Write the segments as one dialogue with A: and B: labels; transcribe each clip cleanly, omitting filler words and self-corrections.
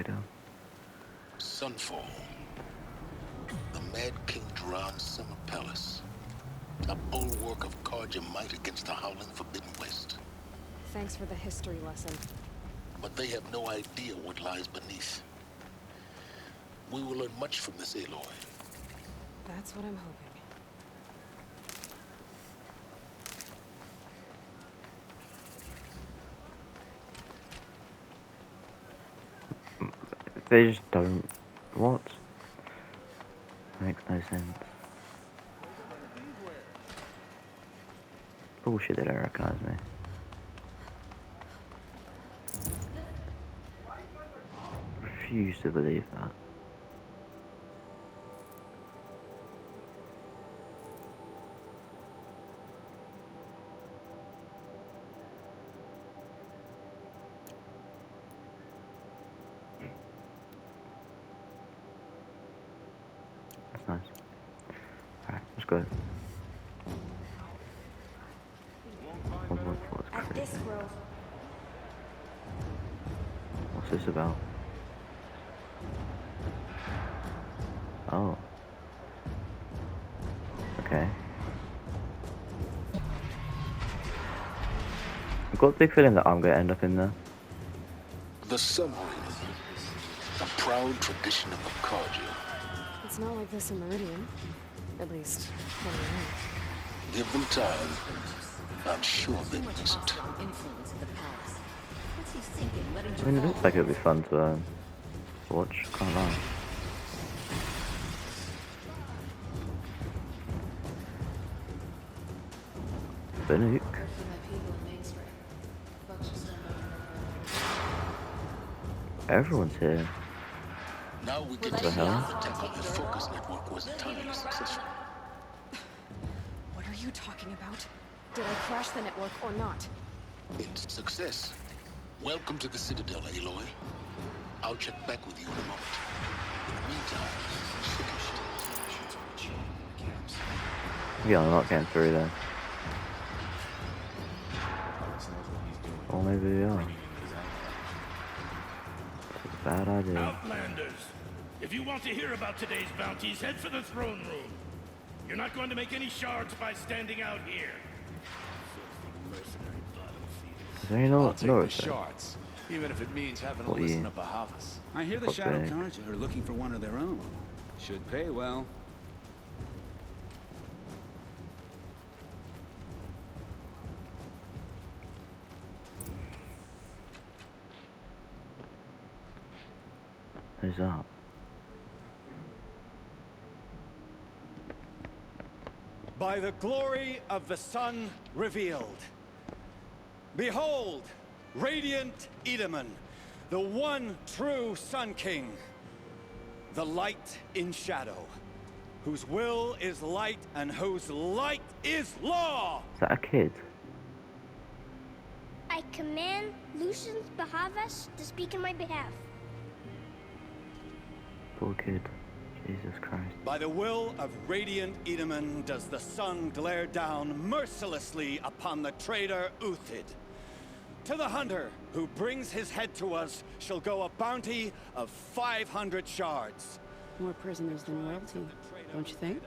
A: trader.
B: Sunfall. The Mad King Duran's summer palace. A bulwark of Carja might against the howling Forbidden West.
C: Thanks for the history lesson.
B: But they have no idea what lies beneath. We will learn much from this aloy.
C: That's what I'm hoping.
A: They just don't. What? Makes no sense. Bullshit, they don't recognize me. Refuse to believe that. That's nice. Alright, let's go.
C: At this grove.
A: What's this about? Oh. Okay. I've got a big feeling that I'm going to end up in there.
B: The submarine. A proud tradition of the Carja.
C: It's not like this in Meridian. At least, when we're in.
B: Give them time. I'm sure they mustn't.
A: I mean, it looks like it would be fun to watch. Can't lie. Nuke. Everyone's here.
B: Now we get
A: What
B: to
A: the
B: see
A: hell?
B: if the Temple focus network was entirely successful.
C: What are you talking about? Did I crash the network or not?
B: It's success. Welcome to the Citadel, Aloy. I'll check back with you in a moment. In the meantime,
A: Yeah, I'm not getting through there. Or maybe we are. It's a bad idea.
D: Outlanders, if you want to hear about today's bounties, head for the throne room. You're not going to make any shards by standing out here.
A: Is there any
E: I'll take the
A: Norris?
E: shards, even if it means having to
A: What are
E: listen
A: you?
E: to Bahavas.
F: I hear the
A: Fuck
F: Shadow
A: bag.
F: Carja are looking for one of their own. Should pay well.
A: Who's up?
G: By the glory of the sun revealed. Behold, radiant Edaman, the one true Sun King. The light in shadow, whose will is light and whose light is law.
A: Is that a kid?
H: I command Lucius Bahavas to speak in my behalf.
A: Poor kid. Jesus Christ.
G: By the will of radiant Edaman does the sun glare down mercilessly upon the traitor Uthid. To the hunter who brings his head to us shall go a bounty of 500 shards.
I: More prisoners than royalty, don't you think?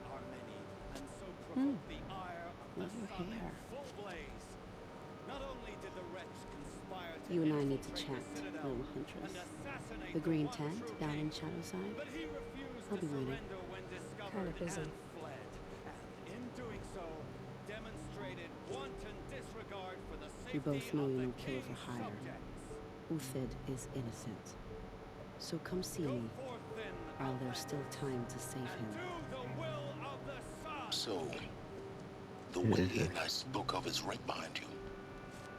I: Love your hair. You and I need to chat, little huntress. The green tent down in Shadowside. I'll be waiting.
C: Kind of busy.
I: We both know you no kill for hire. Uthid is innocent. So come see me, while there's still time to save him.
B: So, the way I spoke of is right behind you.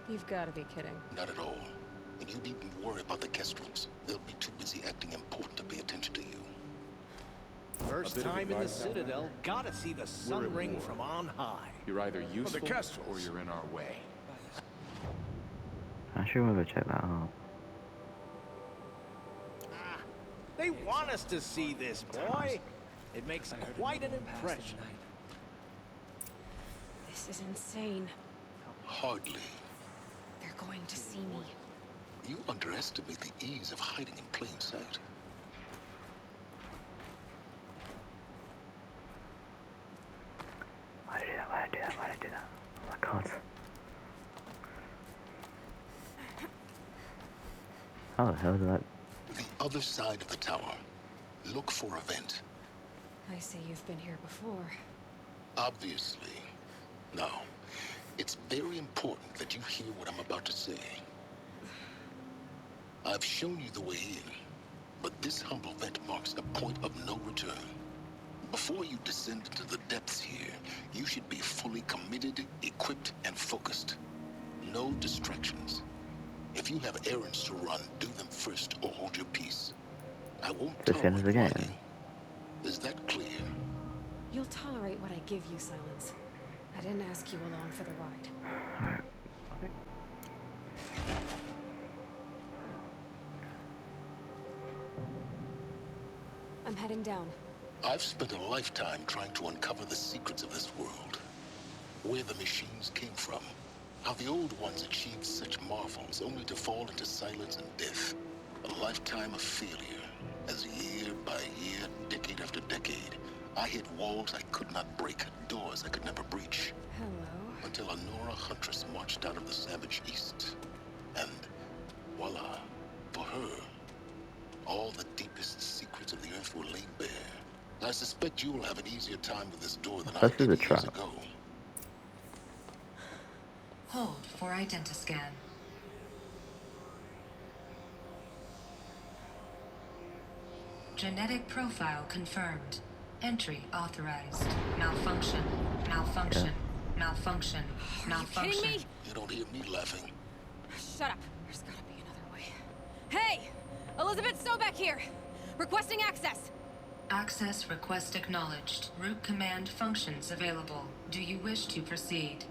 C: You've got to be kidding.
B: Not at all. And you needn't worry about the Kestrels. They'll be too busy acting important to pay attention to you.
J: First time in the Citadel, gotta see the sun ring from on high.
E: You're either useful
D: Kestrels.
E: or you're in our way.
A: I should want to check that out.
J: They want us to see this, boy. It makes quite an impression.
C: This is insane.
B: Hardly.
C: They're going to see me.
B: You underestimate the ease of hiding in plain sight.
A: Why did I do that? Why did I do that? Why did I do that? Oh my god. How the hell did that?
B: The other side of the tower. Look for a vent.
C: I see you've been here before.
B: Obviously. Now, it's very important that you hear what I'm about to say. I've shown you the way in, but this humble vent marks a point of no return. Before you descend into the depths here, you should be fully committed, equipped, and focused. No distractions. If you have errands to run, do them first or hold your peace. I won't
A: This end of the
B: tolerate
A: game.
B: whining. Is that clear?
C: You'll tolerate what I give you, Silence. I didn't ask you along for the ride. I'm heading down.
B: I've spent a lifetime trying to uncover the secrets of this world. Where the machines came from. How the old ones achieved such marvels only to fall into silence and death. A lifetime of failure. As year by year, decade after decade, I hit walls I could not break, doors I could never breach.
C: Hello.
B: Until a Nora huntress marched out of the savage east. And voila, for her, all the deepest secrets of the earth were laid bare. I suspect you will have an easier time with this door than I
A: This is
B: did
A: a
B: years
A: trap.
B: ago.
K: Hold for identiscan. Genetic profile confirmed. Entry authorized. Malfunction. Malfunction. Malfunction. Malfunction.
C: Kidding me?
B: You don't hear me laughing.
C: Shut up. There's gotta be another way. Hey! Elizabeth Sobek here! Requesting access!
K: Access request acknowledged. Root command functions available. Do you wish to proceed?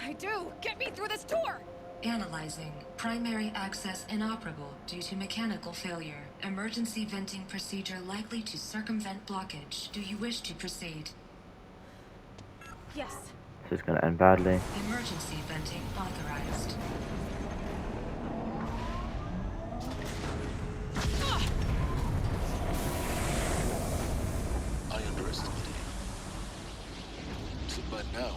C: I do! Get me through this tour!
K: Analyzing. Primary access inoperable due to mechanical failure. Emergency venting procedure likely to circumvent blockage. Do you wish to proceed?
C: Yes.
A: This is gonna end badly.
K: Emergency venting authorized.
B: I underestimated you. So by now,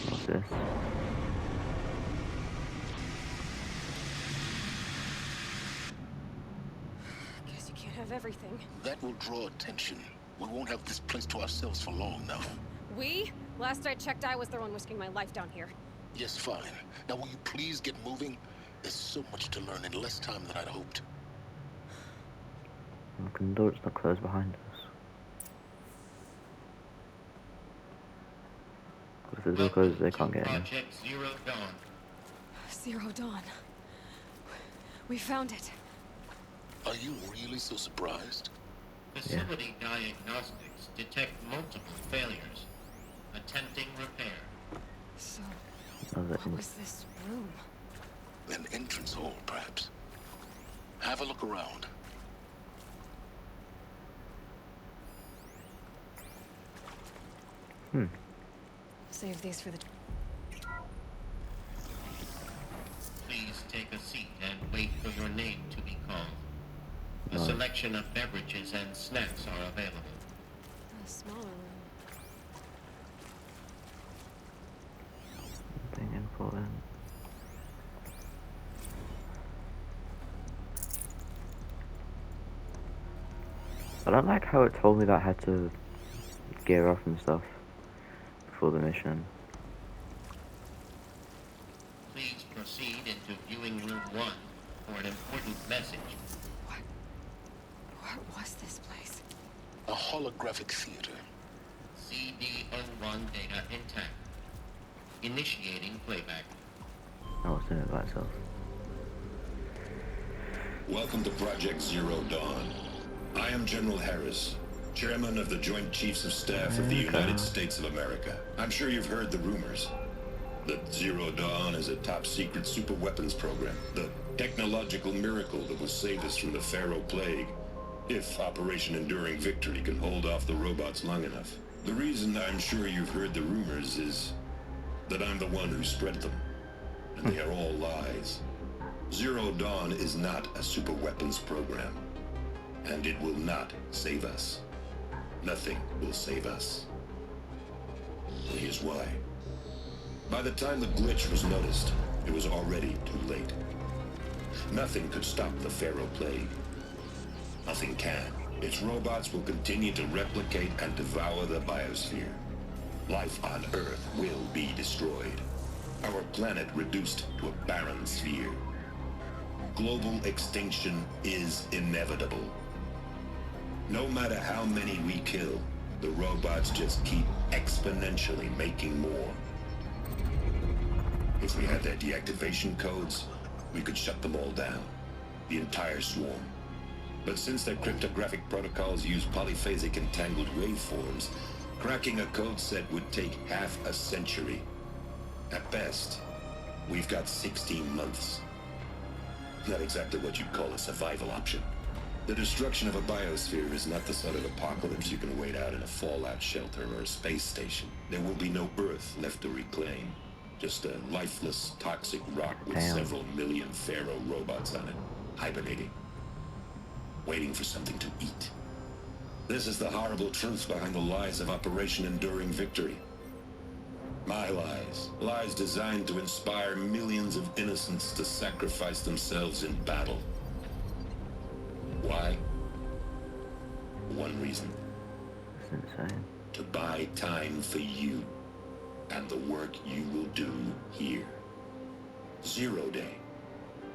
A: What's this?
C: Guess you can't have everything.
B: that will draw attention. We won't have this place to ourselves for long now.
C: We? Last I checked, I was the one risking my life down here.
B: Yes, fine. Now will you please get moving? There's so much to learn in less time than I'd hoped.
A: Look, the door's not closed behind us. If the door closes, they can't get in.
L: Project Zero Dawn.
C: Zero Dawn. We found it.
B: Are you really so surprised?
L: Facility diagnostics detect multiple failures. Attempting repair.
C: So,
A: Another
C: what was this room?
B: An entrance hall, perhaps. Have a look around.
C: Save these for the...
L: Please take a seat and wait for your name to be called. A selection of beverages and snacks are available.
C: A smaller room.
A: Something important. I don't like how it told me that I had to gear off and stuff before the mission.
L: Please proceed into viewing room 1 for an important message.
C: What was this place?
B: A holographic theater.
L: CD01 data intact. Initiating playback.
A: Oh, it's doing it by itself.
M: Welcome to Project Zero Dawn. I am General Harris, Chairman of the Joint Chiefs of Staff of the United States of America. I'm sure you've heard the rumors that Zero Dawn is a top-secret super-weapons program, the technological miracle that will save us from the Pharaoh Plague, if Operation Enduring Victory can hold off the robots long enough. The reason I'm sure you've heard the rumors is that I'm the one who spread them. and they are all lies. Zero Dawn is not a superweapons program, and it will not save us. Nothing will save us. And here's why. By the time the glitch was noticed, it was already too late. Nothing could stop the Pharaoh Plague. Nothing can. Its robots will continue to replicate and devour the biosphere. Life on Earth will be destroyed. Our planet reduced to a barren sphere. Global extinction is inevitable. No matter how many we kill, the robots just keep exponentially making more. If we had their deactivation codes, we could shut them all down. The entire swarm. But since their cryptographic protocols use polyphasic entangled waveforms, cracking a code set would take half a century. At best, we've got 16 months. Not exactly what you'd call a survival option. The destruction of a biosphere is not the sort of apocalypse you can wait out in a fallout shelter or a space station. There will be no Earth left to reclaim. Just a lifeless, toxic rock with several million Pharaoh robots on it, hibernating, waiting for something to eat. This is the horrible truth behind the lies of Operation Enduring Victory. My lies. Lies designed to inspire millions of innocents to sacrifice themselves in battle. Why? One reason.
A: That's insane.
M: To buy time for you and the work you will do here. Zero Day,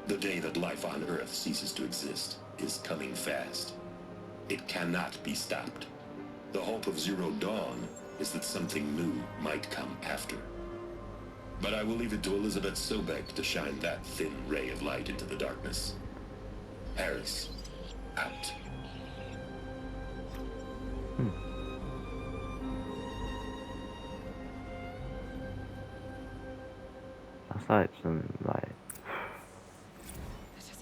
M: the day that life on Earth ceases to exist, is coming fast. It cannot be stopped. The hope of Zero Dawn is that something new might come after. But I will leave it to Elizabeth Sobek to shine that thin ray of light into the darkness. Harris, out.
A: That's like some, like,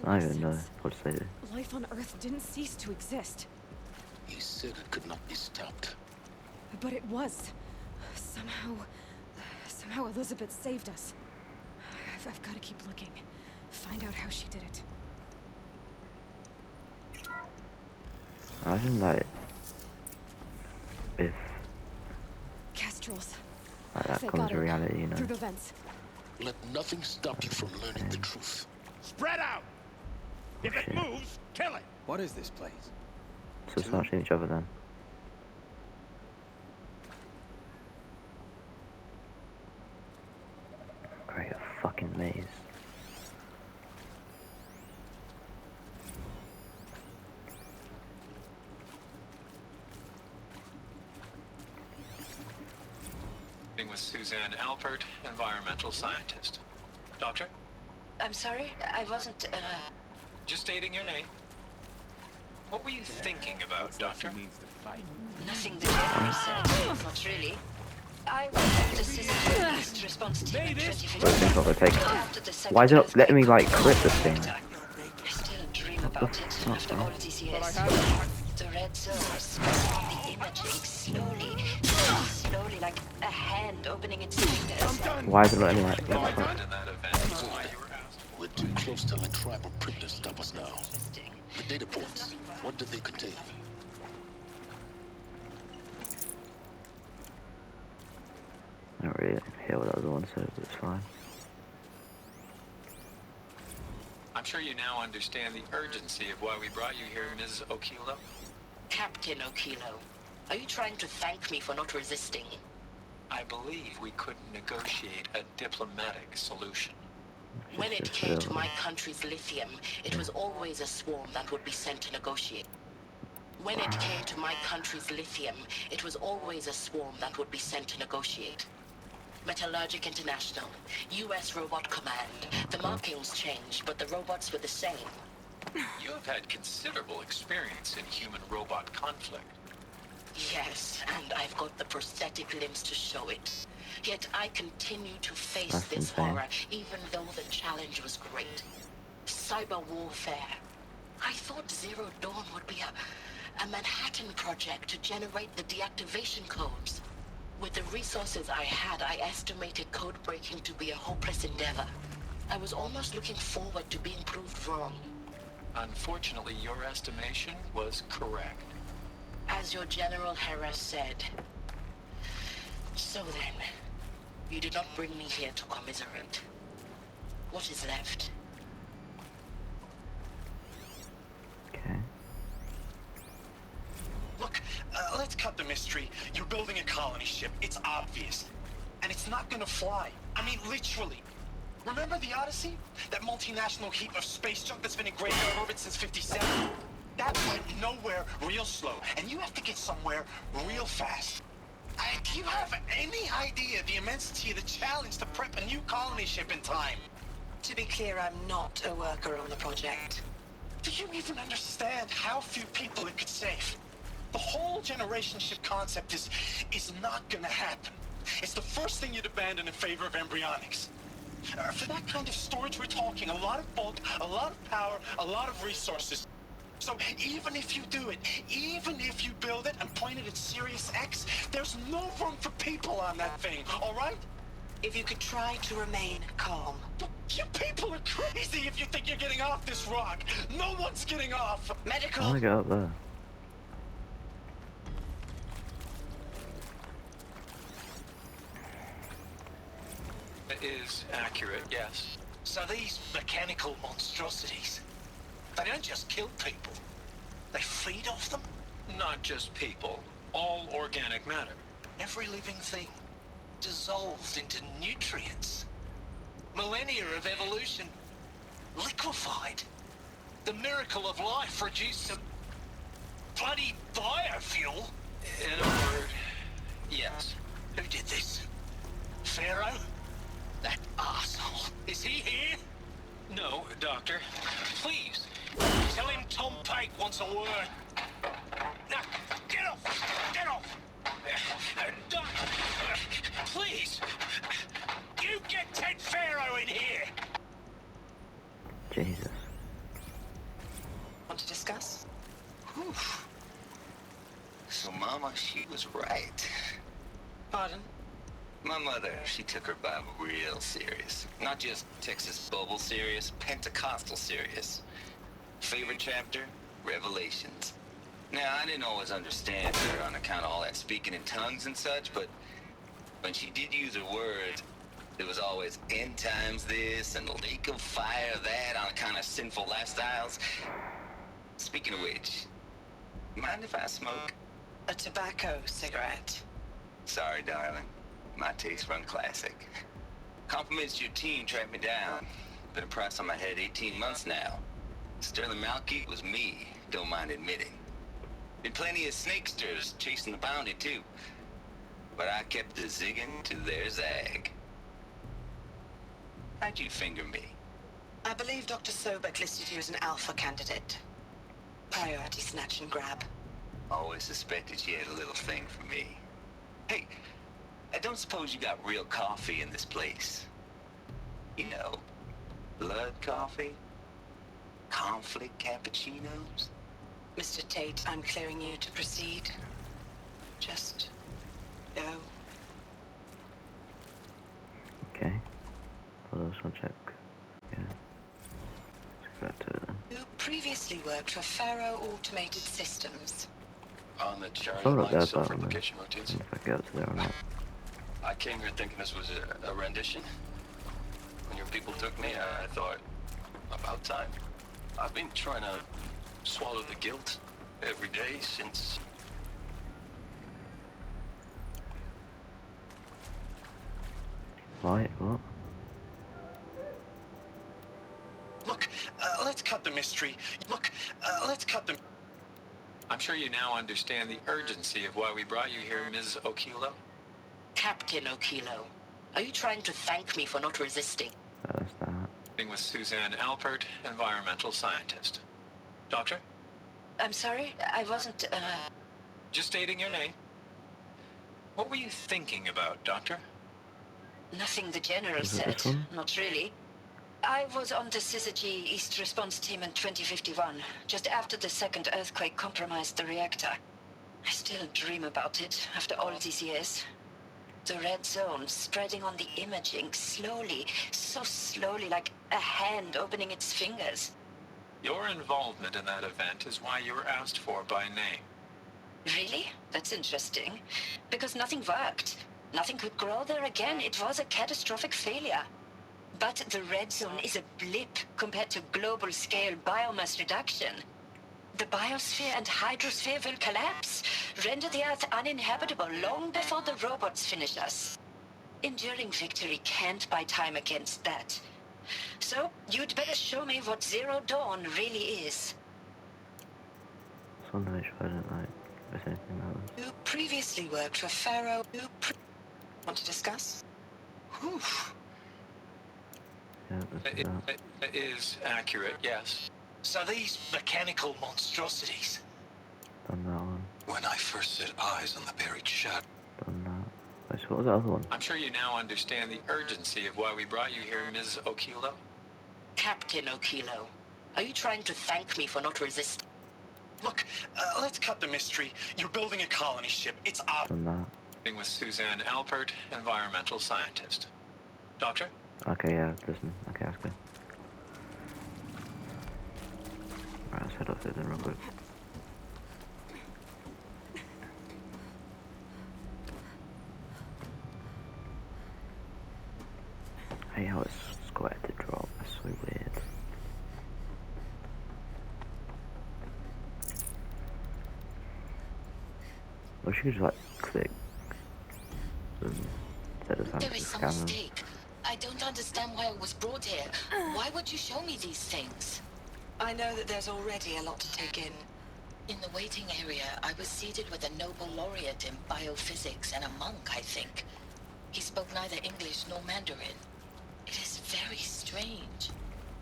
A: I don't even know what to say there.
C: Life on Earth didn't cease to exist.
B: He said it could not be stopped.
C: But it was. Somehow Elizabeth saved us. I've got to keep looking. Find out how she did it.
A: Imagine, like, if
C: Kestrels.
A: like, that
C: They
A: comes
C: got
A: to
C: in.
A: reality, you know.
C: Through the vents.
B: Let nothing stop you from learning the truth.
D: Spread out! If it moves, kill it!
F: What is this place?
A: So smashing each other then. Great, a fucking maze.
N: With Suzanne Alpert, environmental scientist. Doctor?
K: I'm sorry, I wasn't,
N: Just stating your name. What were you thinking about, Doctor?
K: nothing the general said. Not really. I was assistant East response team in 2015.
A: But it's not gonna take.
K: After the
A: Why is it not
K: second
A: letting me,
K: earthquake,
A: like, crit this thing?
K: I still dream about it
A: fuck,
K: after
A: man?
K: all these years. The red zones, the imaging slowly like a hand opening its fingers.
A: Why is it letting me, like,
N: In that event, why you were asked.
B: We're too close to let tribal print to stop us now. The data points, what did they contain?
A: I don't really hear what the other one said, but it's fine.
N: I'm sure you now understand the urgency of why we brought you here, Ms. Okilo.
K: Captain Okilo, are you trying to thank me for not resisting?
N: I believe we couldn't negotiate a diplomatic solution.
K: When it came to my country's lithium, it was always a swarm that would be sent to negotiate. When it came to my country's lithium, it was always a swarm that would be sent to negotiate. Metallurgic International, U.S. Robot Command. The markings changed, but the robots were the same.
N: You have had considerable experience in human-robot conflict.
K: Yes, and I've got the prosthetic limbs to show it. Yet I continue to face
A: That's
K: this
A: insane.
K: horror, even though the challenge was great. Cyber warfare. I thought Zero Dawn would be a Manhattan project to generate the deactivation codes. With the resources I had, I estimated code breaking to be a hopeless endeavor. I was almost looking forward to being proved wrong.
N: Unfortunately, your estimation was correct.
K: As your General Harris said. So then, you did not bring me here to commiserate. What is left?
A: Okay.
O: Look, let's cut the mystery. You're building a colony ship. It's obvious. And it's not gonna fly. I mean, literally. Remember the Odyssey? That multinational heap of space junk that's been in graveyard orbit since 57? That went nowhere real slow. And you have to get somewhere real fast. Do you have any idea the immensity of the challenge to prep a new colony ship in time?
K: To be clear, I'm not a worker on the project.
O: Do you even understand how few people it could save? The whole generation ship concept is not gonna happen. It's the first thing you'd abandon in favor of embryonics. For that kind of storage, we're talking a lot of bulk, a lot of power, a lot of resources. So even if you do it, even if you build it and point it at Sirius X, there's no room for people on that thing, all right?
K: If you could try to remain calm.
O: You people are crazy if you think you're getting off this rock. No one's getting off.
K: Medical.
A: I want to get up there.
N: It is accurate, yes.
O: So these mechanical monstrosities, they don't just kill people. They feed off them.
N: Not just people. All organic matter.
O: Every living thing dissolved into nutrients. Millennia of evolution liquefied. The miracle of life reduced to bloody biofuel.
N: In a word, yes.
O: Who did this? Pharaoh? That arsehole. Is he here?
N: No, Doctor.
O: Please, tell him Tom Pike wants a word. Now, get off! Get off! Doc, please! You get Ted Pharaoh in here!
A: Jesus.
K: Want to discuss?
B: Whew. So Mama, she was right.
K: Pardon?
B: My mother, she took her Bible real serious. Not just Texas Bubble serious, Pentecostal serious. Favorite chapter? Revelations. Now, I didn't always understand her on account of all that speaking in tongues and such, but when she did use her words, there was always end times this and lake of fire that on account of sinful lifestyles. Speaking of which, mind if I smoke?
K: A tobacco cigarette.
B: Sorry, darling. My taste run classic. Compliments to your team tracked me down. Been a price on my head 18 months now. Sterling Malky was me, don't mind admitting. Been plenty of snakesters chasing the bounty too. But I kept the zigging to their zag. How'd you finger me?
K: I believe Dr. Sobek listed you as an alpha candidate. Priority snatch and grab.
B: Always suspected she had a little thing for me. Hey, I don't suppose you got real coffee in this place. You know, blood coffee? Conflict cappuccinos?
K: Mr. Tate, I'm clearing you to proceed. Just go.
A: Okay. Follow this one check. Yeah. Let's go back to it then.
K: You previously worked for Faro Automated Systems.
N: On the Charlie
A: Thought
N: line
A: about that,
N: self-replication
A: man.
N: routines.
A: See if I get up to there or not.
N: I came here thinking this was a rendition. When your people took me, I thought, about time. I've been trying to swallow the guilt every day since...
A: Right, what?
O: Look, let's cut the mystery. Look, let's cut the...
N: I'm sure you now understand the urgency of why we brought you here, Ms. Okilo.
K: Captain Okilo. Are you trying to thank me for not resisting?
A: That's that.
N: Being with Suzanne Alpert, environmental scientist. Doctor?
K: I'm sorry, I wasn't,
N: Just stating your name. What were you thinking about, Doctor?
K: Nothing the General
A: Is it
K: said.
A: this one?
K: Not really. I was on the Syzygy East Response Team in 2051, just after the second earthquake compromised the reactor. I still dream about it, after all these years. The red zone spreading on the imaging slowly, so slowly, like a hand opening its fingers.
P: Your involvement in that event is why you were asked for by name.
K: Really? That's interesting. Because nothing worked. Nothing could grow there again. It was a catastrophic failure. But the red zone is a blip compared to global-scale biomass reduction. The biosphere and hydrosphere will collapse, render the Earth uninhabitable long before the robots finish us. Enduring victory can't buy time against that. So, you'd better show me what Zero Dawn really is.
A: Just wanted to make sure I didn't like miss anything else.
K: You previously worked for Pharaoh. Want to discuss? Whew.
A: Yeah, this is that.
P: It is accurate, yes.
O: So these mechanical monstrosities.
A: Done that one.
O: When I first set eyes on the buried shadow.
A: Done that. Wait, so what was the other one?
P: I'm sure you now understand the urgency of why we brought you here, Ms. Okilo.
K: Captain Okilo, are you trying to thank me for not resisting?
O: Look, let's cut the mystery. You're building a colony ship. It's
A: Done that.
P: With Suzanne Alpert, environmental scientist. Doctor?
A: Okay, yeah, listen. Okay, that's good. Alright, let's head off there then real quick. I hate how it's square to drop. That's so weird. I wish you could just like click instead of having
K: There
A: to
K: is some
A: scan them.
K: mistake. I don't understand why I was brought here. Why would you show me these things? I know that there's already a lot to take in. In the waiting area, I was seated with a Nobel laureate in biophysics and a monk, I think. He spoke neither English nor Mandarin. It is very strange.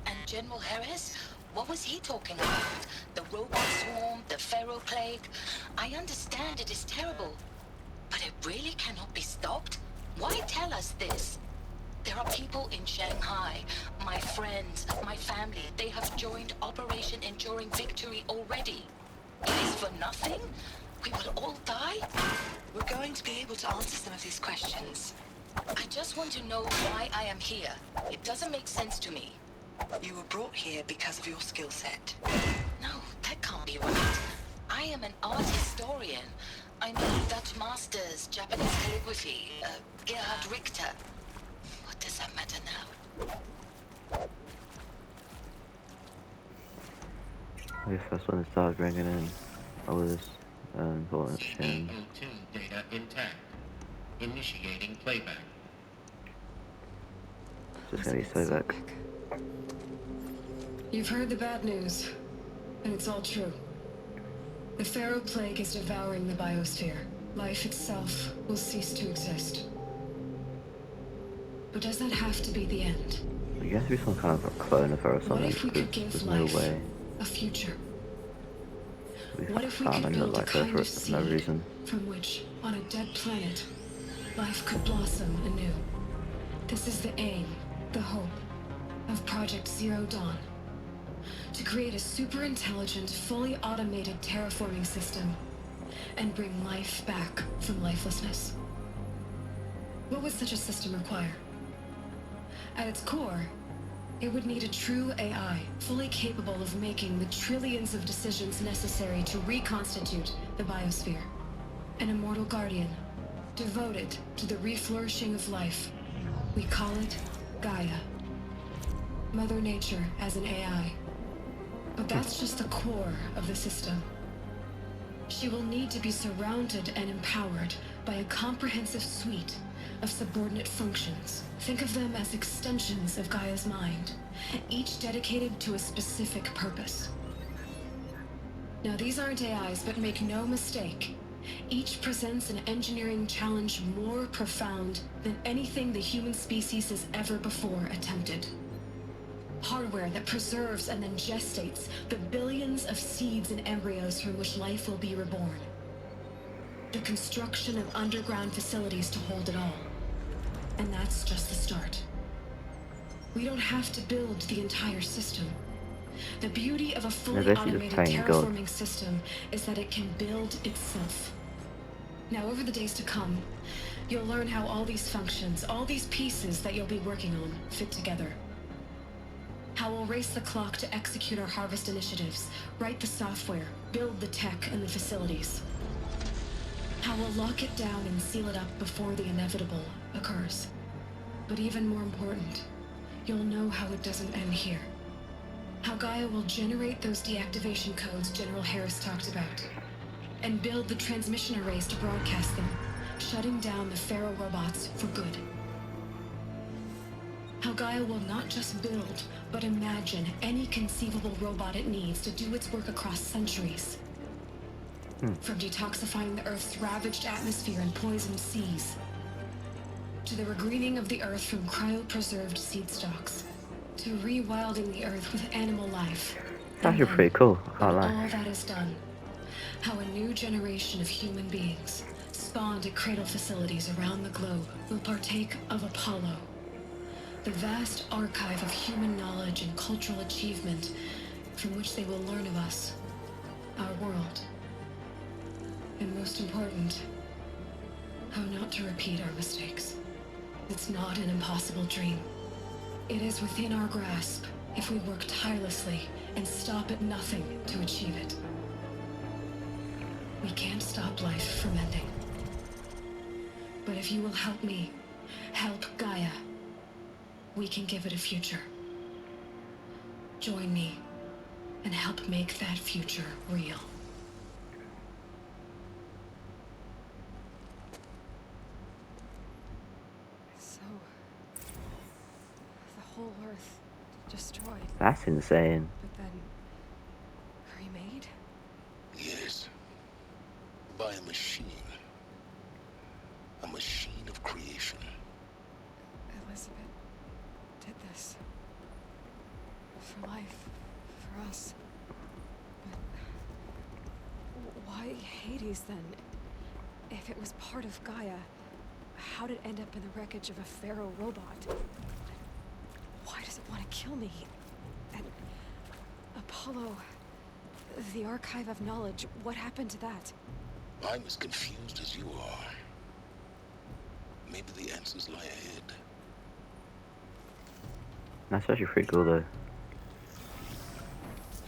K: And General Harris? What was he talking about? The robot swarm, the Pharaoh plague? I understand it is terrible. But it really cannot be stopped? Why tell us this? There are people in Shanghai, my friends, my family. They have joined Operation Enduring Victory already. It is for nothing? We will all die? We're going to be able to answer some of these questions. I just want to know why I am here. It doesn't make sense to me. You were brought here because of your skill set. No, that can't be right. I am an art historian. I know Dutch masters, Japanese calligraphy, Gerhard Richter. What does that matter now?
A: I guess that's when it started bringing in all this important shit.
L: CO2 data intact. Initiating playback.
A: Just gonna be so back.
Q: You've heard the bad news, and it's all true. The Pharaoh plague is devouring the biosphere. Life itself will cease to exist. But does that have to be the end?
A: You have to be some kind of a clone of her or
Q: What
A: something,
Q: if we could
A: because
Q: give
A: there's no
Q: life
A: way
Q: a future?
A: we
Q: What if we
A: found
Q: could
A: and look
Q: build a
A: like her
Q: kind of
A: for no
Q: seed
A: reason.
Q: from which, on a dead planet, life could blossom anew? This is the aim, the hope, of Project Zero Dawn. To create a super-intelligent, fully automated terraforming system and bring life back from lifelessness. What would such a system require? At its core, it would need a true AI, fully capable of making the trillions of decisions necessary to reconstitute the biosphere. An immortal guardian, devoted to the reflourishing of life. We call it Gaia. Mother Nature as an AI. But that's just the core of the system. She will need to be surrounded and empowered by a comprehensive suite of subordinate functions. Think of them as extensions of Gaia's mind, each dedicated to a specific purpose. Now, these aren't AIs, but make no mistake, each presents an engineering challenge more profound than anything the human species has ever before attempted. Hardware that preserves and then gestates the billions of seeds and embryos from which life will be reborn. The construction of underground facilities to hold it all. And that's just the start. We don't have to build the entire system. The beauty of a fully automated terraforming system is that it can build itself. Now, over the days to come, You'll learn how all these functions, all these pieces that you'll be working on, fit together. How we'll race the clock to execute our harvest initiatives, write the software, build the tech and the facilities. How we'll lock it down and seal it up before the inevitable occurs. But even more important, you'll know how it doesn't end here. How Gaia will generate those deactivation codes General Harris talked about, and build the transmission arrays to broadcast them, shutting down the Pharaoh robots for good. How Gaia will not just build, but imagine any conceivable robot it needs to do its work across centuries. From detoxifying the Earth's ravaged atmosphere and poisoned seas, to the regreening of the Earth from cryopreserved seed stalks, to rewilding the Earth with animal life.
A: It's actually pretty cool, I can't lie.
Q: All that is done, how a new generation of human beings, spawned at cradle facilities around the globe, will partake of Apollo, the vast archive of human knowledge and cultural achievement from which they will learn of us, our world. And most important, how not to repeat our mistakes. It's not an impossible dream. It is within our grasp if we work tirelessly and stop at nothing to achieve it. We can't stop life from ending. But if you will help me, help Gaia, we can give it a future. Join me and help make that future real.
C: So, the whole Earth destroyed.
A: That's insane.
C: But then remade?
B: Yes. By a machine. A machine of creation.
C: Elizabeth did this. For life. For us. But why Hades then? If it was part of Gaia, how did it end up in the wreckage of a Pharaoh robot? Why does it want to kill me? And Apollo, the archive of knowledge, what happened to that?
B: I'm as confused as you are. Maybe the answers lie ahead.
A: That's actually pretty cool though.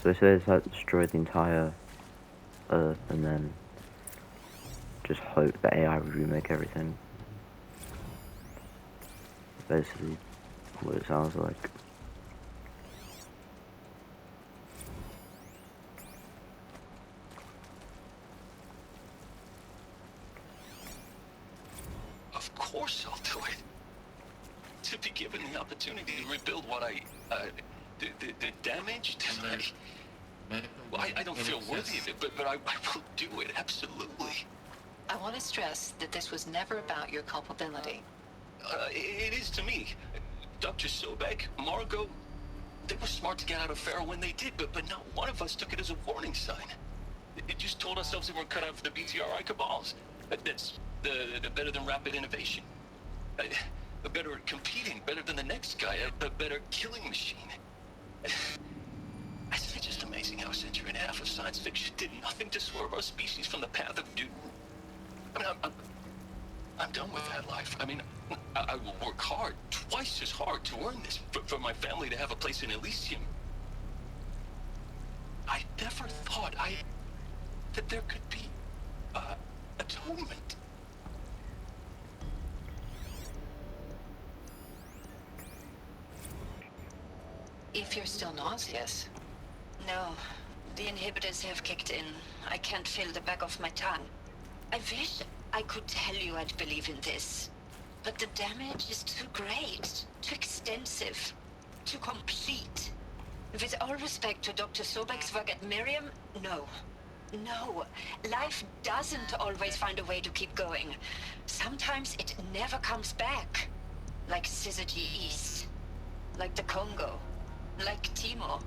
A: So it says that destroyed the entire Earth and then just hope that AI would remake everything. Basically what it sounds like.
N: Of course I'll do it. To be given the opportunity to rebuild what the damage that I don't feel worthy of it, but I will do it, absolutely.
K: I want to stress that this was never about your culpability.
N: It is to me. Dr. Sobek, Margot, they were smart to get out of Pharaoh when they did, but not one of us took it as a warning sign. It just told ourselves that we're cut out for the BTRI cabals. That's the better than rapid innovation. Better at competing, better than the next guy, a better killing machine. It's just amazing how a century and a half of science fiction did nothing to swerve our species from the path of doom. I mean, I'm done with that life. I mean, I will work hard, twice as hard to earn this, for my family to have a place in Elysium. I never thought that there could be atonement.
K: If you're still nauseous. No, the inhibitors have kicked in. I can't feel the back of my tongue. I wish I could tell you I'd believe in this. But the damage is too great, too extensive, too complete. With all respect to Dr. Sobek's work at Miriam, no. No, life doesn't always find a way to keep going. Sometimes it never comes back. Like Syzygy East. Like the Congo. Like Timo.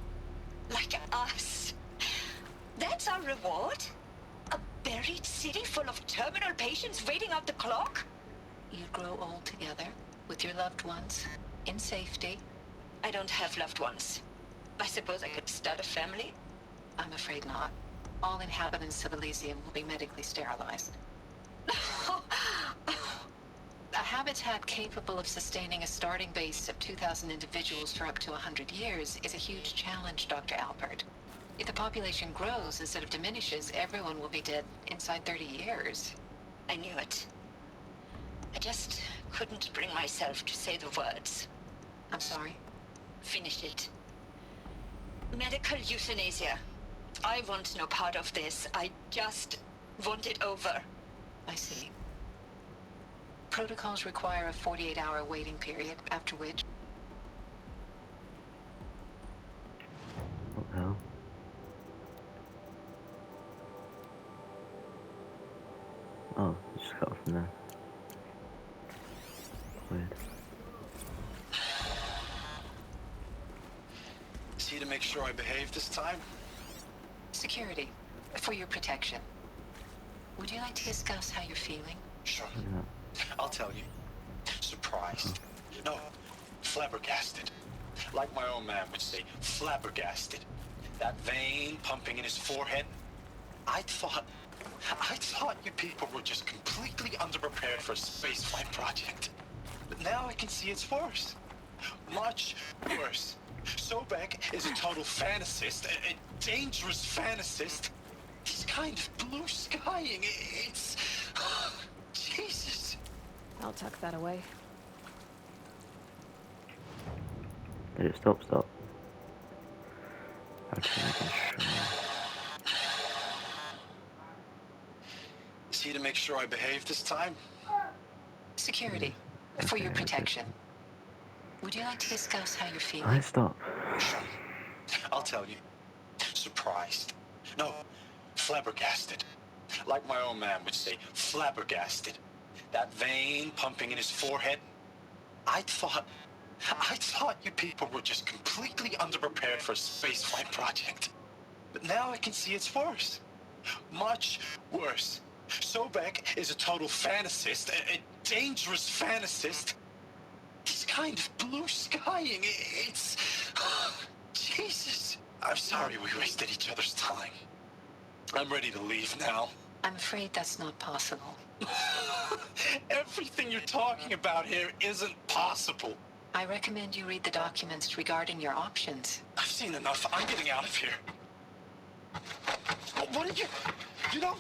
K: Like us. That's our reward? A buried city full of terminal patients waiting out the clock?
R: You grow old together with your loved ones in safety.
K: I don't have loved ones. I suppose I could start a family?
R: I'm afraid not. All inhabitants of Elysium will be medically sterilized. habitat capable of sustaining a starting base of 2,000 individuals for up to 100 years is a huge challenge, Dr. Alpert. If the population grows instead of diminishes, everyone will be dead inside 30 years.
S: I knew it. I just couldn't bring myself to say the words.
R: I'm sorry?
S: Finish it. Medical euthanasia. I want no part of this. I just want it over.
R: I see. Protocols require a 48-hour waiting period, after which...
A: What the hell? Oh, it just cut off from there. Weird.
O: Is he to make sure I behave this time?
R: Security, for your protection. Would you like to discuss how you're feeling?
O: Sure.
A: Yeah.
O: I'll tell you. Surprised. No, flabbergasted. Like my old man would say, flabbergasted. That vein pumping in his forehead. I thought you people were just completely underprepared for a spaceflight project. But now I can see it's worse. Much worse. Sobek is a total fantasist, a dangerous fantasist. He's kind of blue skying. It's... Jesus.
C: I'll tuck that away.
A: Did it stop? Actually, I can show.
O: Is he to make sure I behave this time?
R: Security, for your protection. Would you like to discuss how you're feeling?
A: I stop.
O: Sure. I'll tell you. Surprised. No, flabbergasted. Like my old man would say, flabbergasted. That vein pumping in his forehead. I thought you people were just completely underprepared for a spaceflight project. But now I can see it's worse. Much worse. Sobek is a total fantasist, a dangerous fantasist. He's kind of blue skying. It's... Jesus. I'm sorry we wasted each other's time. I'm ready to leave now.
R: I'm afraid that's not possible.
O: Everything you're talking about here isn't possible.
R: I recommend you read the documents regarding your options.
O: I've seen enough. I'm getting out of here. What did you... You don't...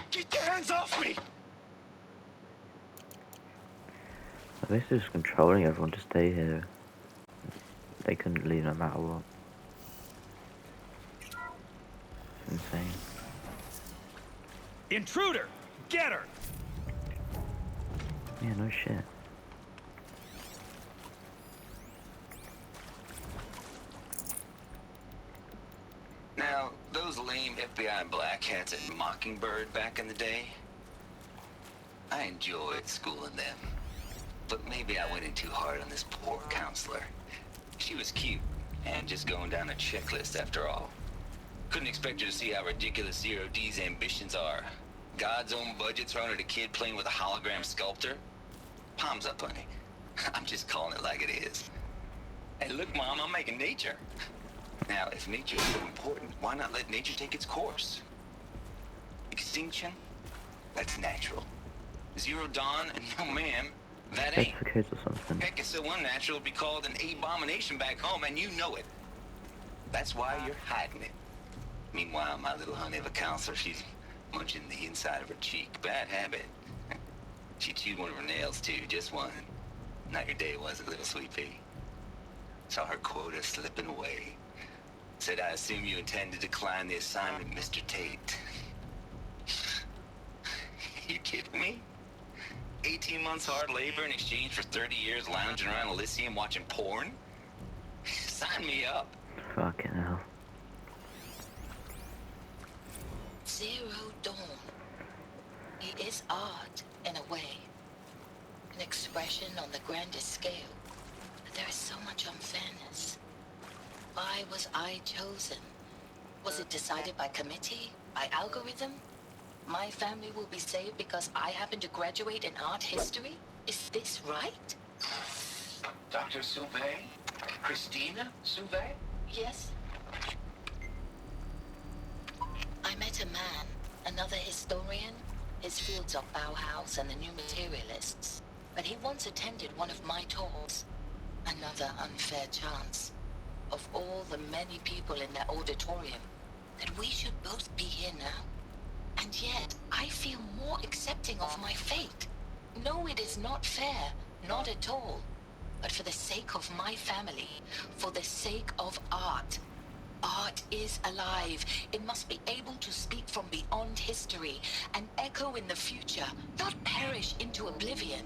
O: Get your hands off me!
A: I guess they're just controlling everyone to stay here. They couldn't leave no matter what. It's insane.
J: Intruder! Get her!
A: Yeah, no shit.
T: Now, those lame FBI black hats at Mockingbird back in the day, I enjoyed schooling them. But maybe I went in too hard on this poor counselor. She was cute, and just going down a checklist after all. Couldn't expect her to see how ridiculous Zero D's ambitions are. God's own budget thrown at a kid playing with a hologram sculptor? Palms up, honey. I'm just calling it like it is. Hey, look, Mom, I'm making nature. Now, if nature is so important, why not let nature take its course? Extinction? That's natural. Zero Dawn? No, ma'am. That ain't.
A: Or something.
T: Heck, it's so unnatural to be called an abomination back home, and you know it. That's why you're hiding it. Meanwhile, my little honey of a counselor, she's munching the inside of her cheek. Bad habit. She chewed one of her nails, too, just one. Not your day, was it, little sweet pea? Saw her quota slipping away. Said, I assume you intend to decline the assignment, Mr. Tate. You kidding me? 18 months hard labor in exchange for 30 years lounging around Elysium watching porn? Sign me up.
A: Fucking hell.
K: Zero Dawn. It is art, in a way. An expression on the grandest scale. But there is so much unfairness. Why was I chosen? Was it decided by committee? By algorithm? My family will be saved because I happen to graduate in art history? Is this right?
L: Dr. Sauvé? Christina Sauvé?
K: Yes. I met a man, another historian. His fields are Bauhaus and the New Materialists. but he once attended one of my talks. Another unfair chance. Of all the many people in that auditorium, that we should both be here now. And yet, I feel more accepting of my fate. No, it is not fair, not at all. But for the sake of my family, for the sake of art. Art is alive. It must be able to speak from beyond history and echo in the future, not perish into oblivion.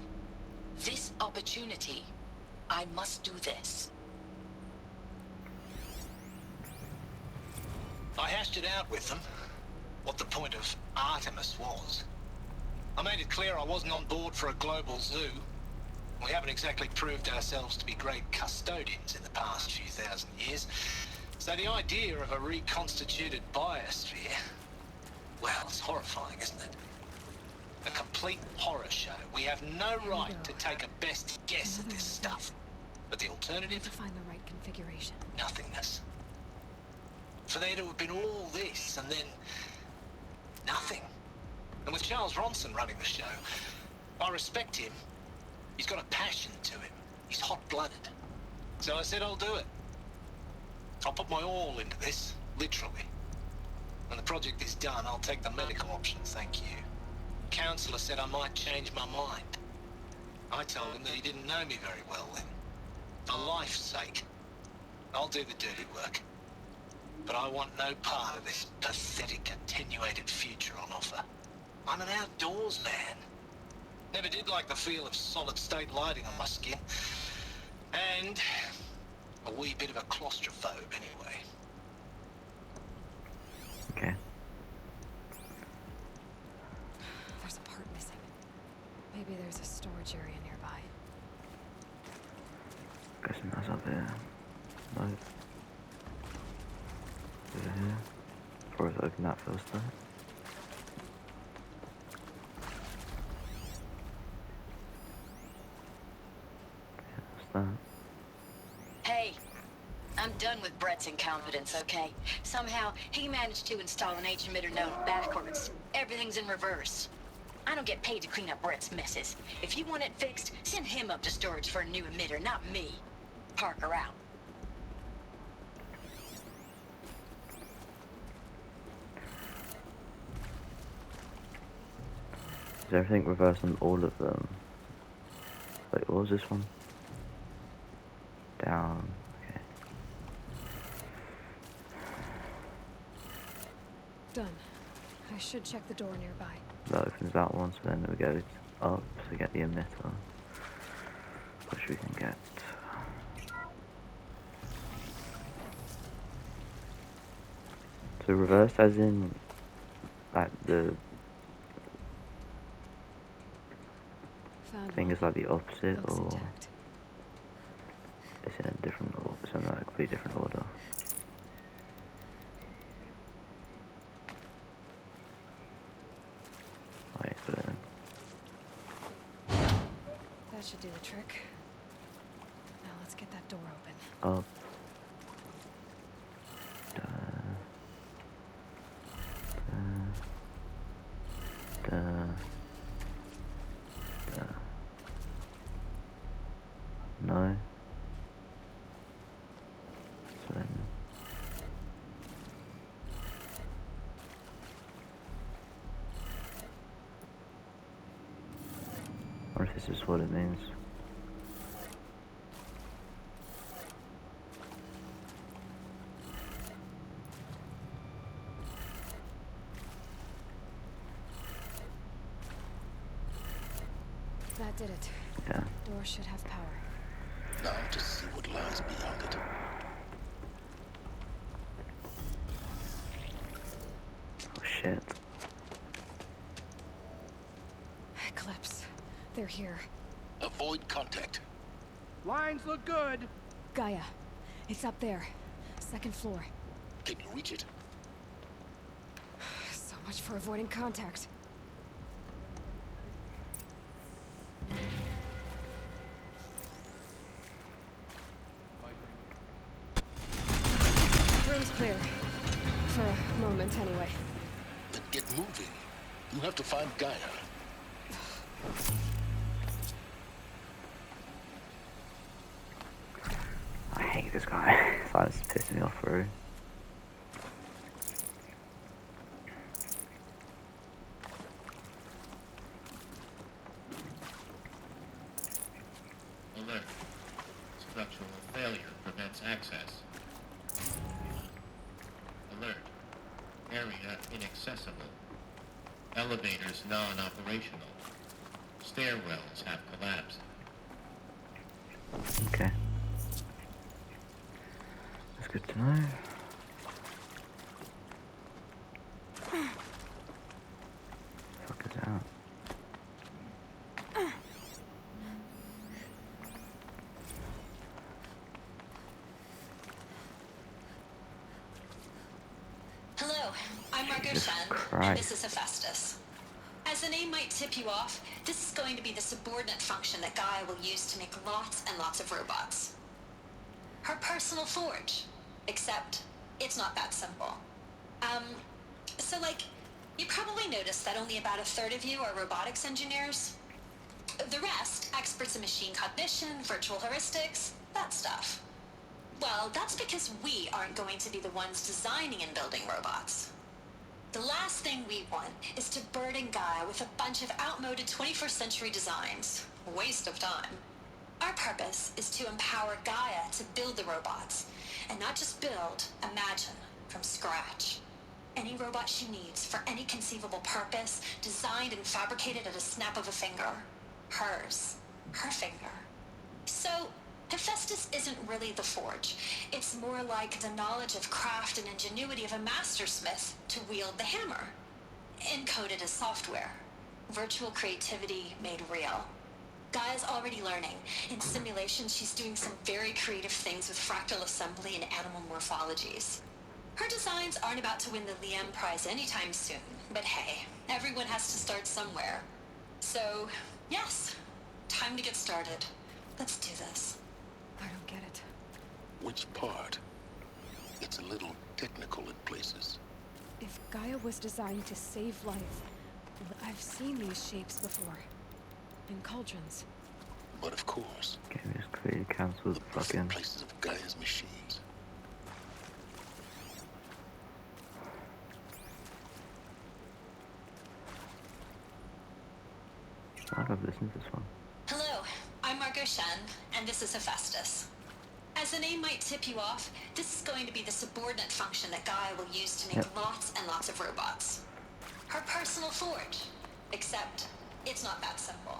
K: This opportunity, I must do this.
J: I hashed it out with them, what the point of Artemis was. I made it clear I wasn't on board for a global zoo. We haven't exactly proved ourselves to be great custodians in the past few thousand years. So the idea of a reconstituted biosphere, well, it's horrifying, isn't it? A complete horror show. We have no right to take a best guess at this stuff. But the alternative?
C: To find the right configuration.
J: Nothingness. For there to have been all this, and then nothing. And with Charles Ronson running the show, I respect him. He's got a passion to him. He's hot-blooded. So I said I'll do it. I'll put my all into this, literally. When the project is done, I'll take the medical option, thank you. Counselor said I might change my mind. I told him that he didn't know me very well then. For life's sake, I'll do the dirty work. But I want no part of this pathetic, attenuated future on offer. I'm an outdoors man. Never did like the feel of solid-state lighting on my skin. And a wee bit of a claustrophobe, anyway.
A: Okay.
C: There's a part missing. Maybe there's a storage area nearby.
A: Guessing that's up here. No. Over here. Before I open that first though. Yeah, that's that.
S: Hey, I'm done with Brett's incompetence, okay? Somehow, he managed to install an H-emitter node backwards. Everything's in reverse. I don't get paid to clean up Brett's messes. If you want it fixed, send him up to storage for a new emitter, not me. Parker out.
A: Is everything reversed on all of them? Wait, what was this one? Down. Okay.
C: Done. I should check the door nearby.
A: That opens that one, so then we go up to get the emitter, which we can get. So reversed as in, like the thing is like the opposite, or it's in a different order, it's in a completely different order. Wait, but then
C: that should do the trick. Now let's get that door open.
A: up. No. So then or if this is what it means.
C: That did it.
A: Yeah.
C: Door should have power.
B: Now to see what lies beyond it.
A: Oh shit.
C: Eclipse. They're here.
B: Avoid contact.
U: Lines look good.
C: Gaia. It's up there. Second floor.
B: Can you reach it?
C: So much for avoiding contact. Room's clear. For a moment, anyway.
B: Then get moving. You have to find Gaia.
A: This guy, silence is pissing me off through.
L: Alert. Structural failure prevents access. Alert. Area inaccessible. Elevators non-operational. Stairwells have collapsed.
A: Okay. That's good to know. Fuck is out.
H: Hello, I'm Margot
A: Jesus
H: Shen,
A: Christ.
H: and this is Hephaestus. As the name might tip you off, this is going to be the subordinate function that Gaia will use to make lots and lots of robots. Her personal forge. Except, it's not that simple. So you probably noticed that only about a third of you are robotics engineers. The rest, experts in machine cognition, virtual heuristics, that stuff. Well, that's because we aren't going to be the ones designing and building robots. The last thing we want is to burden Gaia with a bunch of outmoded 21st century designs. Waste of time. Our purpose is to empower Gaia to build the robots, and not just build, imagine, from scratch. Any robot she needs for any conceivable purpose, designed and fabricated at a snap of a finger. Hers. Her finger. So, Hephaestus isn't really the forge. It's more like the knowledge of craft and ingenuity of a mastersmith to wield the hammer. Encoded as software. Virtual creativity made real. Gaia's already learning. In simulations, she's doing some very creative things with fractal assembly and animal morphologies. Her designs aren't about to win the Liam Prize anytime soon, but hey, everyone has to start somewhere. So, yes, time to get started. Let's do this.
C: I don't get it.
B: Which part? It's a little technical in places.
C: If Gaia was designed to save life, I've seen these shapes before. In cauldrons.
B: But of course,
A: Game is clearly cancelled. Fucking.
B: places of Gaia's machines.
A: I've listened to this one.
H: Hello, I'm Margot Shen, and this is Hephaestus. As the name might tip you off, this is going to be the subordinate function that Gaia will use to make lots and lots of robots. Her personal forge. Except, it's not that simple.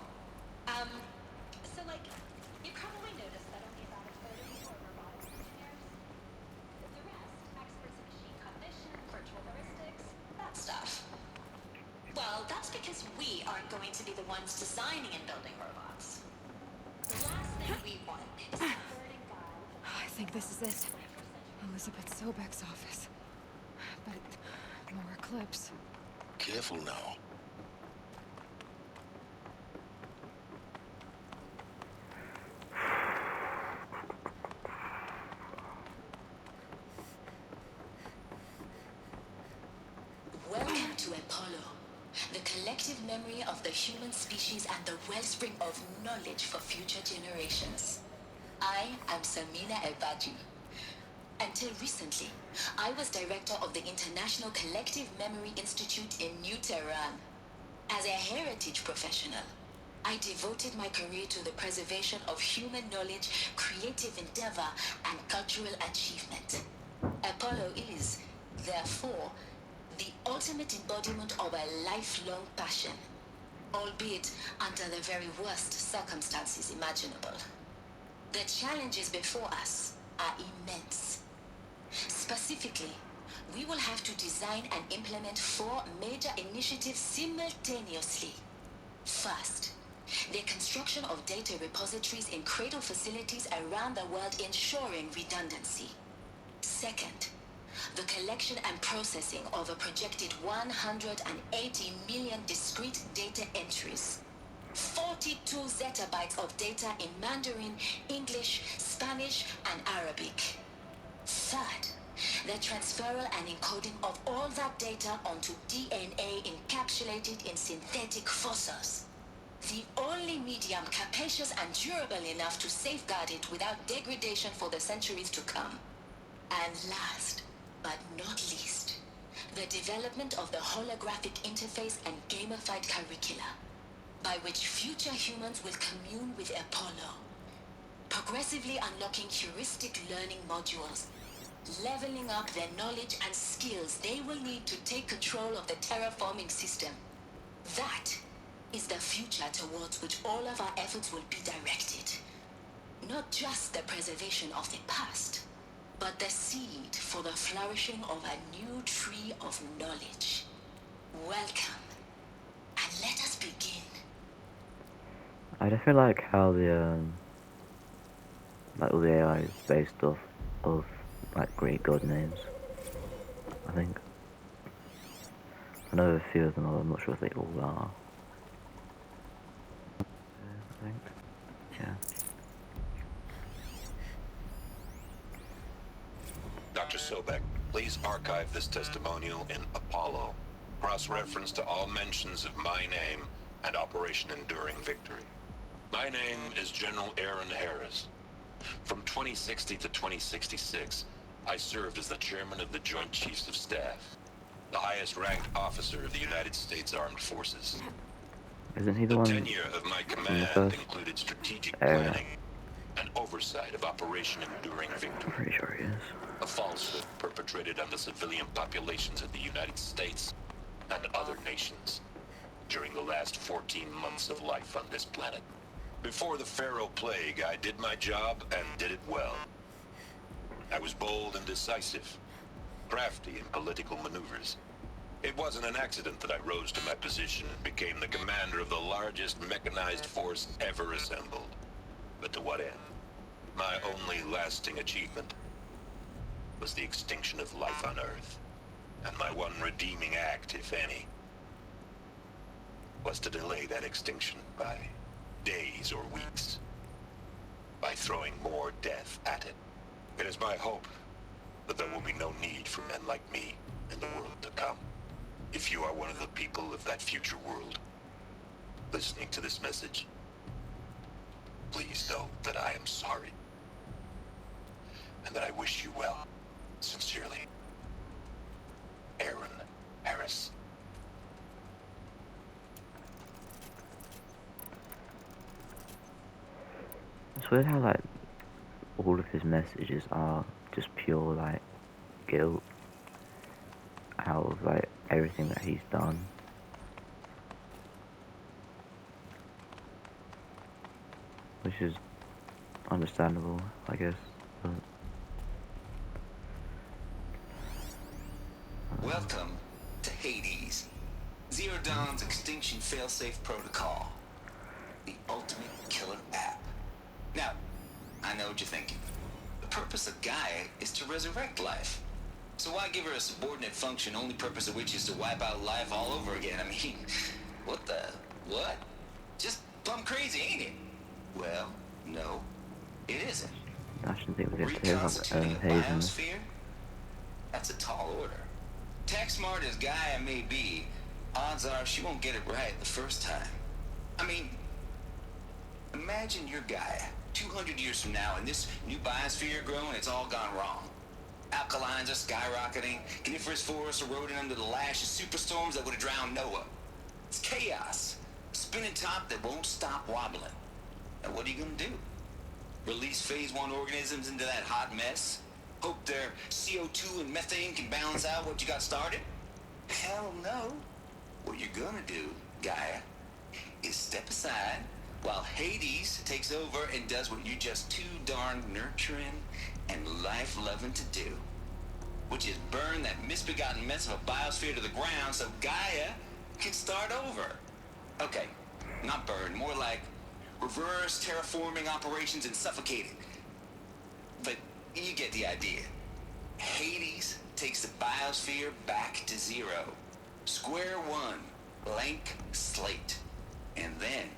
H: You probably noticed that only about a third of you are robotics engineers. The rest, experts in machine cognition, virtual heuristics, that stuff. Well, that's because we aren't going to be the ones designing and building robots. The last thing we want is to burden Gaia.
C: I think this is it. Elizabeth Sobek's office. But more eclipse.
B: Careful now.
K: Welcome to Apollo, the collective memory of the human species and the wellspring of knowledge for future generations. I am Samina Ebadu. Until recently, I was director of the International Collective Memory Institute in New Tehran. As a heritage professional, I devoted my career to the preservation of human knowledge, creative endeavor, and cultural achievement. Apollo is, therefore, the ultimate embodiment of a lifelong passion, albeit under the very worst circumstances imaginable. The challenges before us are immense. Specifically, we will have to design and implement 4 major initiatives simultaneously. First, the construction of data repositories in cradle facilities around the world ensuring redundancy. Second, the collection and processing of a projected 180 million discrete data entries. 42 zettabytes of data in Mandarin, English, Spanish, and Arabic. Third, the transferal and encoding of all that data onto DNA encapsulated in synthetic fossils.
H: The only medium capacious and durable enough to safeguard it without degradation for the centuries to come. And last, but not least, the development of the holographic interface and gamified curricula, by which future humans will commune with Apollo, progressively unlocking heuristic learning modules, leveling up their knowledge and skills they will need to take control of the terraforming system. That is the future towards which all of our efforts will be directed. Not just the preservation of the past, but the seed for the flourishing of a new tree of knowledge. Welcome, and let us begin.
A: I just feel like how the like all the AI is based off of like Greek god names. I think I know a few of them. I'm not sure if they all are. I think, yeah.
M: Dr. Sobek, please archive this testimonial in Apollo. Cross-reference to all mentions of my name and Operation Enduring Victory. My name is General Aaron Harris. From 2060 to 2066, I served as the chairman of the Joint Chiefs of Staff, the highest-ranked officer of the United States Armed Forces.
A: Isn't he the
M: The
A: one
M: tenure of my
A: in the
M: command
A: first
M: included strategic
A: era?
M: planning and oversight of Operation Enduring
A: I'm
M: Victory,
A: pretty sure he is.
M: a falsehood perpetrated on the civilian populations of the United States and other nations during the last 14 months of life on this planet. Before the Pharaoh Plague, I did my job and did it well. I was bold and decisive, crafty in political maneuvers. It wasn't an accident that I rose to my position and became the commander of the largest mechanized force ever assembled. But to what end? My only lasting achievement was the extinction of life on Earth. And my one redeeming act, if any, was to delay that extinction by days or weeks, by throwing more death at it. It is my hope that there will be no need for men like me in the world to come. If you are one of the people of that future world listening to this message, please know that I am sorry, and that I wish you well. Sincerely, Aaron Harris.
A: It's weird how like all of his messages are just pure like guilt out of like everything that he's done. Which is understandable, I guess. But
T: Welcome to Hades, Zero Dawn's extinction failsafe protocol, the ultimate killer app. Now, I know what you're thinking. The purpose of Gaia is to resurrect life. So why give her a subordinate function, only purpose of which is to wipe out life all over again? I mean, what? Just plumb crazy, ain't it? Well, no, it isn't.
A: I shouldn't think we get to hear about
T: Reconstituting a
A: Hazen.
T: biosphere? That's a tall order. Tech smart as Gaia may be, odds are she won't get it right the first time. I mean, imagine you're Gaia, 200 years from now, and this new biosphere growing, it's all gone wrong. Alkalines are skyrocketing, coniferous forests eroding under the lash of superstorms that would have drowned Noah. It's chaos, spinning top that won't stop wobbling. And what are you gonna do? Release phase 1 organisms into that hot mess? Hope their CO2 and methane can balance out what you got started? Hell no. What you're gonna do, Gaia, is step aside while Hades takes over and does what you're just too darn nurturing and life-loving to do, which is burn that misbegotten mess of a biosphere to the ground so Gaia can start over. Okay, not burn, more like reverse terraforming operations and suffocate it. But you get the idea. Hades takes the biosphere back to zero. Square one, blank slate. And then,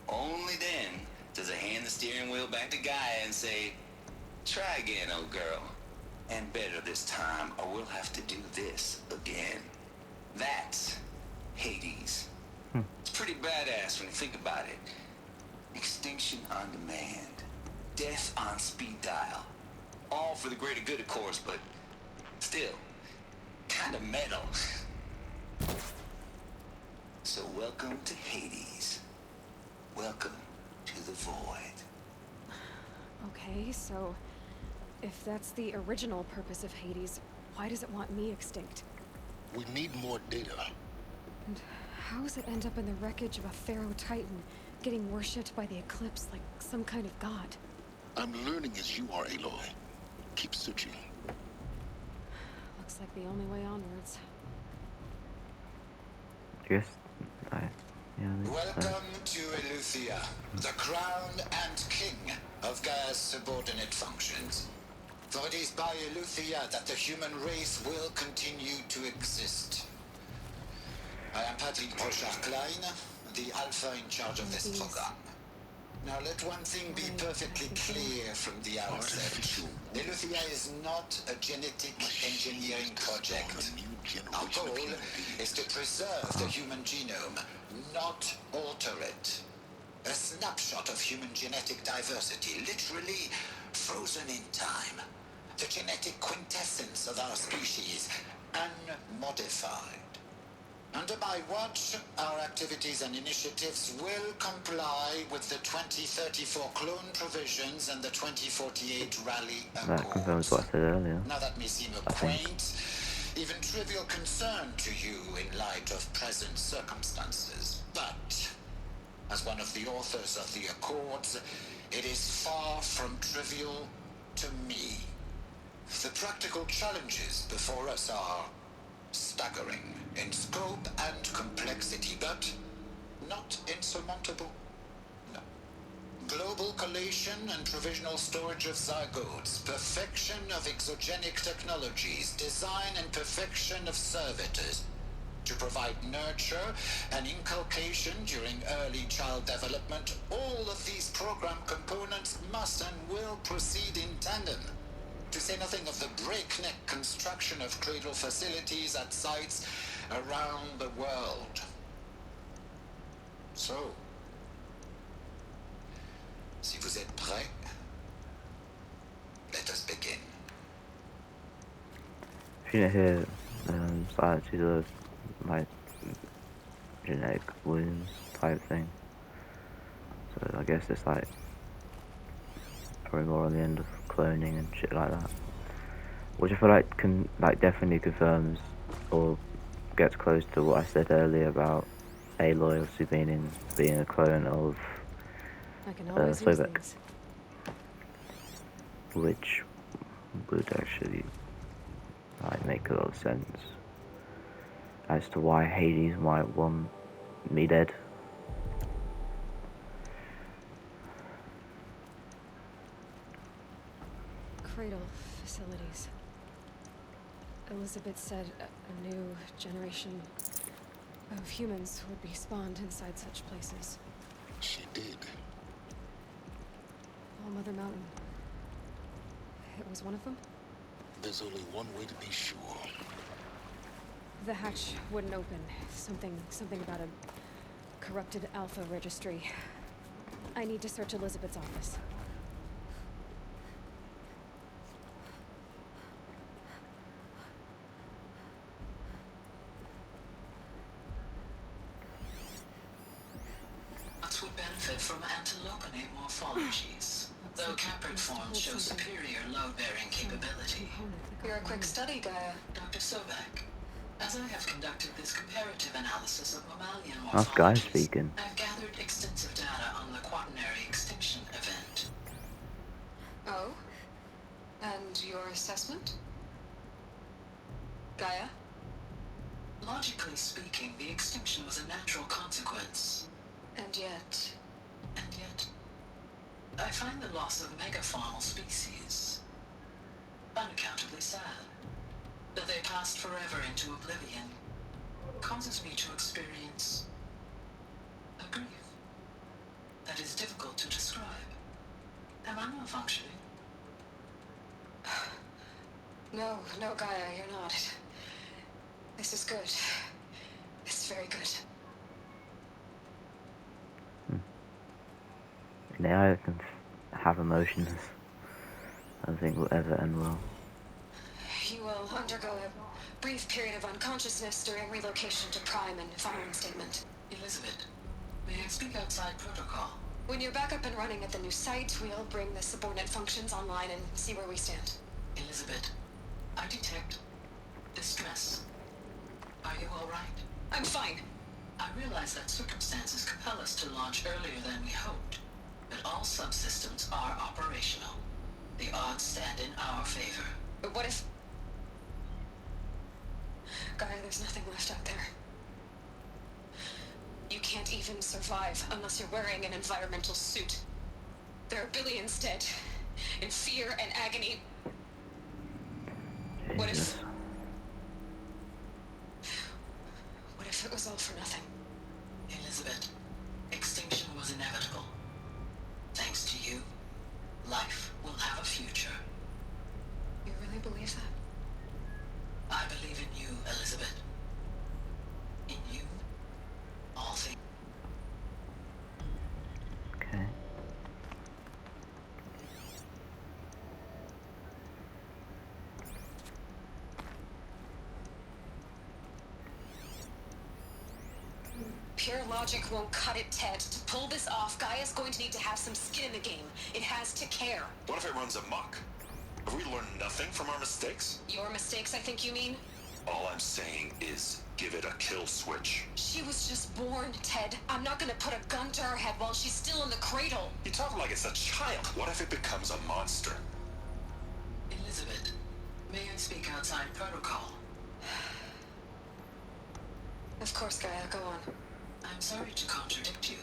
T: only then, does it hand the steering wheel back to Gaia and say, try again, old girl. And better this time, or we'll have to do this again. That's Hades. It's pretty badass when you think about it. Extinction on demand. Death on speed dial. All for the greater good, of course, but still, kind of metal. So welcome to Hades. Welcome to the void.
C: Okay, so if that's the original purpose of Hades, why does it want me extinct?
B: We need more data.
C: And how does it end up in the wreckage of a Pharaoh Titan, getting worshipped by the Eclipse like some kind of god?
B: I'm learning as you are, Aloy. Keep searching.
C: Looks like the only way onwards.
A: Yes, yeah.
T: Welcome to Eleuthia, the crown and king of Gaia's subordinate functions. For it is by Eleuthia that the human race will continue to exist. I am Patrick Brochard-Klein, the Alpha in charge of this program. Now let one thing be perfectly clear from the outset. Eleuthia is not a genetic engineering project. Our goal is to preserve the human genome, not alter it. A snapshot of human genetic diversity, literally frozen in time. The genetic quintessence of our species, unmodified. Under my watch, our activities and initiatives will comply with the 2034 clone provisions and the 2048 rally accords.
A: That confirms what I said earlier.
T: Now that may seem a quaint, even trivial concern to you in light of present circumstances, but as one of the authors of the Accords, it is far from trivial to me. The practical challenges before us are staggering in scope and complexity, but not insurmountable. No. Global collation and provisional storage of zygotes, perfection of exogenic technologies, design and perfection of servitors, to provide nurture and inculcation during early child development. All of these program components must and will proceed in tandem. To say nothing of the breakneck construction of cradle facilities at sites around the world. So, si vous êtes prêts, let us begin.
A: If you don't hear silence, these are like genetic wounds type thing. So I guess it's like probably more on the end of cloning and shit like that, which I feel like can definitely confirms or gets close to what I said earlier about Aloy obviously being a clone of Sobek, which would actually make a lot of sense as to why Hades might want me dead.
C: Cradle facilities. Elizabeth said a new generation of humans would be spawned inside such places.
B: She did.
C: All Mother Mountain. It was one of them?
B: There's only one way to be sure.
C: The hatch wouldn't open. Something about a corrupted Alpha registry. I need to search Elizabeth's office.
J: Would benefit from antilopenate morphologies, though caprid forms show superior load-bearing capability.
H: You're a quick study, Gaia.
J: Dr. Sobek, as I have conducted this comparative analysis of mammalian
A: That's Gaia
J: morphologies,
A: speaking.
J: I've gathered extensive data on the quaternary extinction event.
H: Oh? And your assessment? Gaia?
J: Logically speaking, the extinction was a natural consequence.
H: And yet,
J: I find the loss of megafaunal species unaccountably sad. That they passed forever into oblivion causes me to experience a grief that is difficult to describe. Am I malfunctioning?
H: No, Gaia, you're not. This is good. It's very good.
A: an AI that can have emotions, I don't think will ever end well.
C: You will undergo a brief period of unconsciousness during relocation to Prime and following statement.
K: Elizabeth, may I speak outside protocol?
C: When you're back up and running at the new site, we'll bring the subordinate functions online and see where we stand.
K: Elizabeth, I detect distress. Are you all right?
C: I'm fine.
K: I realize that circumstances compel us to launch earlier than we hoped, but all subsystems are operational. The odds stand in our favor.
C: But what if... Gaia, there's nothing left out there. You can't even survive unless you're wearing an environmental suit. There are billions dead, in fear and agony.
A: Jesus.
C: What if it was all for nothing?
K: Elizabeth, extinction was inevitable. Thanks to you, life will have a future.
C: You really believe that?
K: I believe in you, Elizabeth. In you, all things.
A: Okay.
C: Pure logic won't cut it, Ted. To pull this off, Gaia's going to need to have some skin in the game. It has to care.
M: What if it runs amok? Have we learned nothing from our mistakes?
C: Your mistakes, I think you mean?
M: All I'm saying is, give it a kill switch.
C: She was just born, Ted. I'm not gonna put a gun to her head while she's still in the cradle.
M: You talk like it's a child. What if it becomes a monster?
K: Elizabeth, may I speak outside protocol?
C: Of course, Gaia, go on.
K: I'm sorry to contradict you,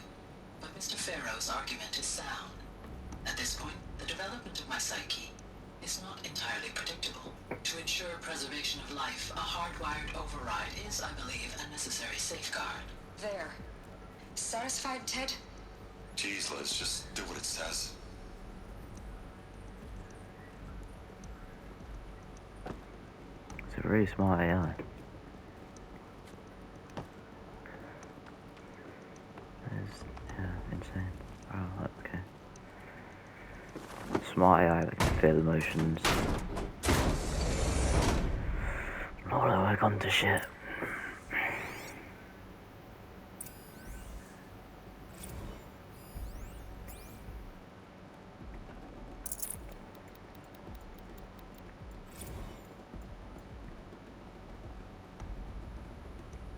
K: but Mr. Farrow's argument is sound. At this point, the development of my psyche is not entirely predictable. To ensure preservation of life, a hardwired override is, I believe, a necessary safeguard.
C: There. Satisfied, Ted?
M: Jeez, Liz, just do what it says.
A: It's a really smart AI. Yeah, insane. Oh, okay. Smart AI that can feel emotions. Not all I gone to shit.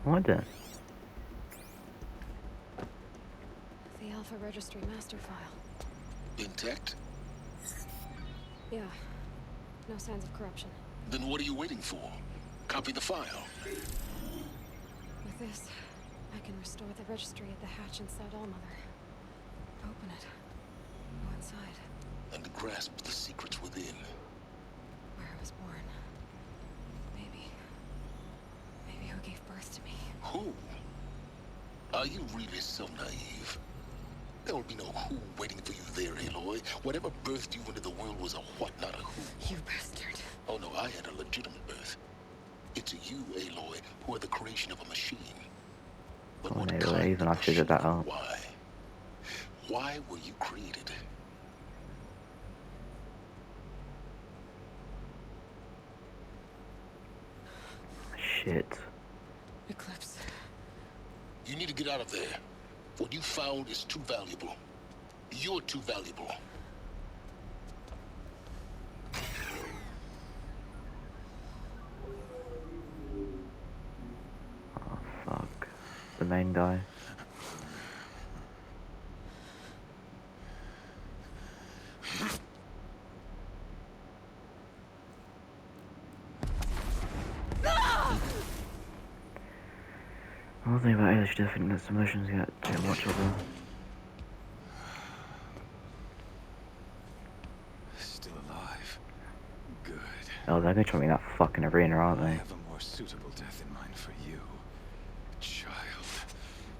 A: What then?
C: The Alpha Registry master file.
B: Intact?
C: Yeah. No signs of corruption.
B: Then what are you waiting for? Copy the file.
C: With this, I can restore the registry at the hatch inside Allmother. Open it. Go inside.
B: And grasp the secrets within.
C: Where I was born. Maybe who gave birth to me.
B: Who? Are you really so naive? There will be no who waiting for you there, Aloy. Whatever birthed you into the world was a what, not a who.
C: You bastard.
B: Oh no, I had a legitimate birth. It's you, Aloy, who are the creation of a machine. But
A: Oh,
B: what
A: maybe
B: kind
A: even
B: of
A: I figured that
B: machine?
A: out.
B: Why? Why were you created?
A: Shit.
C: Eclipse.
B: You need to get out of there. What you found is too valuable. You're too valuable.
A: Oh, fuck. The main guy. One thing about Alice, I think that emotions get too much of them.
F: Still alive. Good.
A: Oh, they're gonna try me in that fucking arena, aren't
F: I
A: they?
F: have a more suitable death in mind for you, child.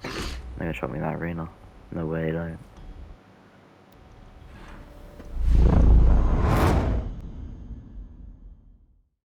A: They're gonna try me in that arena. No way, they don't.